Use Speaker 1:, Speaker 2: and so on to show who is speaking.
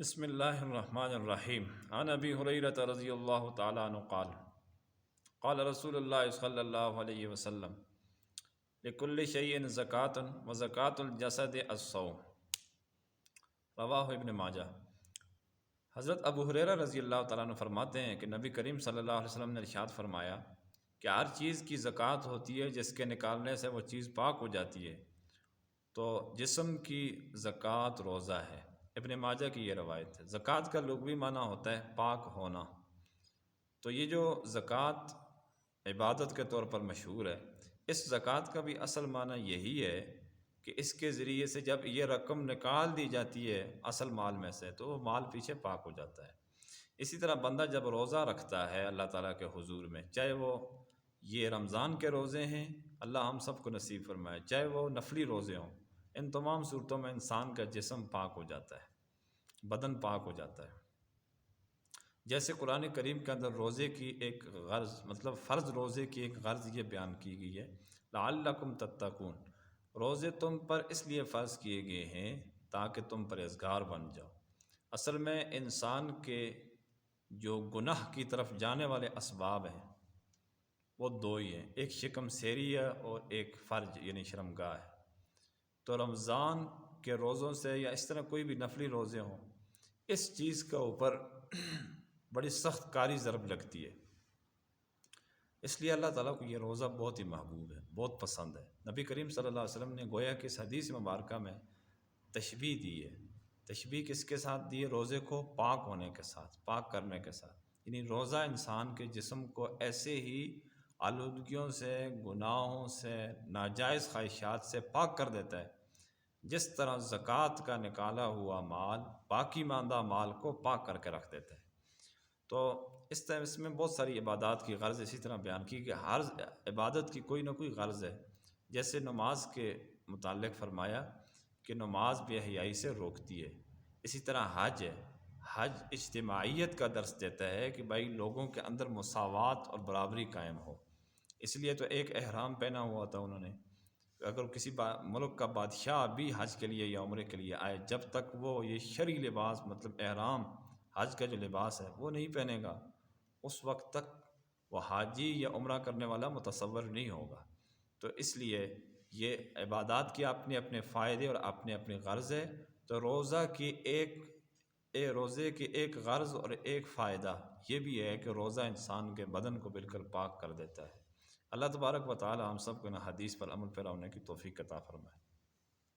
Speaker 1: بسم اللہ الرحمن الرحیم عن ابی ہریرۃ رضی اللہ تعالی عنہ قال قال رسول اللہ صلی اللہ علیہ وسلم لکل شیء زکاة وزکاة الجسد الصوم رواہ ابن ماجہ۔ حضرت ابو ہریرہ رضی اللہ تعالیٰ عنہ فرماتے ہیں کہ نبی کریم صلی اللہ علیہ وسلم نے ارشاد فرمایا کہ ہر چیز کی زکوٰۃ ہوتی ہے جس کے نکالنے سے وہ چیز پاک ہو جاتی ہے، تو جسم کی زکوٰۃ روزہ ہے۔ ابن ماجہ کی یہ روایت ہے۔ زکوٰۃ کا لغوی معنی ہوتا ہے پاک ہونا، تو یہ جو زکوٰۃ عبادت کے طور پر مشہور ہے، اس زکوٰۃ کا بھی اصل معنی یہی ہے کہ اس کے ذریعے سے جب یہ رقم نکال دی جاتی ہے اصل مال میں سے تو وہ مال پیچھے پاک ہو جاتا ہے۔ اسی طرح بندہ جب روزہ رکھتا ہے اللہ تعالیٰ کے حضور میں، چاہے وہ یہ رمضان کے روزے ہیں، اللہ ہم سب کو نصیب فرمائے، چاہے وہ نفلی روزے ہوں، ان تمام صورتوں میں انسان کا جسم پاک ہو جاتا ہے، بدن پاک ہو جاتا ہے۔ جیسے قرآن کریم کے اندر روزے کی ایک غرض، مطلب فرض روزے کی ایک غرض یہ بیان کی گئی ہے، لعلکم تتقون، روزے تم پر اس لیے فرض کیے گئے ہیں تاکہ تم پرہیزگار بن جاؤ۔ اصل میں انسان کے جو گناہ کی طرف جانے والے اسباب ہیں وہ دو ہی ہیں، ایک شکم سیری ہے اور ایک فرج یعنی شرمگاہ ہے۔ تو رمضان کے روزوں سے یا اس طرح کوئی بھی نفلی روزے ہوں، اس چیز کا اوپر بڑی سخت کاری ضرب لگتی ہے، اس لیے اللہ تعالیٰ کو یہ روزہ بہت ہی محبوب ہے، بہت پسند ہے۔ نبی کریم صلی اللہ علیہ وسلم نے گویا کہ اس حدیث مبارکہ میں تشبیہ دی ہے۔ تشبیہ کس کے ساتھ دی ہے؟ روزے کو پاک ہونے کے ساتھ، پاک کرنے کے ساتھ، یعنی روزہ انسان کے جسم کو ایسے ہی آلودگیوں سے، گناہوں سے، ناجائز خواہشات سے پاک کر دیتا ہے جس طرح زکوٰۃ کا نکالا ہوا مال باقی ماندہ مال کو پاک کر کے رکھ دیتا ہے۔ تو اس طرح اس میں بہت ساری عبادات کی غرض اسی طرح بیان کی کہ ہر عبادت کی کوئی نہ کوئی غرض ہے۔ جیسے نماز کے متعلق فرمایا کہ نماز بے حیائی سے روکتی ہے، اسی طرح حج ہے، حج اجتماعیت کا درس دیتا ہے کہ بھائی لوگوں کے اندر مساوات اور برابری قائم ہو۔ اس لیے تو ایک احرام پہنا ہوا تھا انہوں نے، اگر کسی ملک کا بادشاہ بھی حج کے لیے یا عمرے کے لیے آئے، جب تک وہ یہ شرعی لباس مطلب احرام حج کا جو لباس ہے وہ نہیں پہنے گا، اس وقت تک وہ حاجی یا عمرہ کرنے والا متصور نہیں ہوگا۔ تو اس لیے یہ عبادات کی اپنے اپنے فائدے اور اپنے اپنے غرض ہے۔ تو روزے کی ایک غرض اور ایک فائدہ یہ بھی ہے کہ روزہ انسان کے بدن کو بالکل پاک کر دیتا ہے۔ اللہ تبارک و تعالی ہم سب کو ان حدیث پر عمل پیرا ہونے کی توفیق عطا فرمائے۔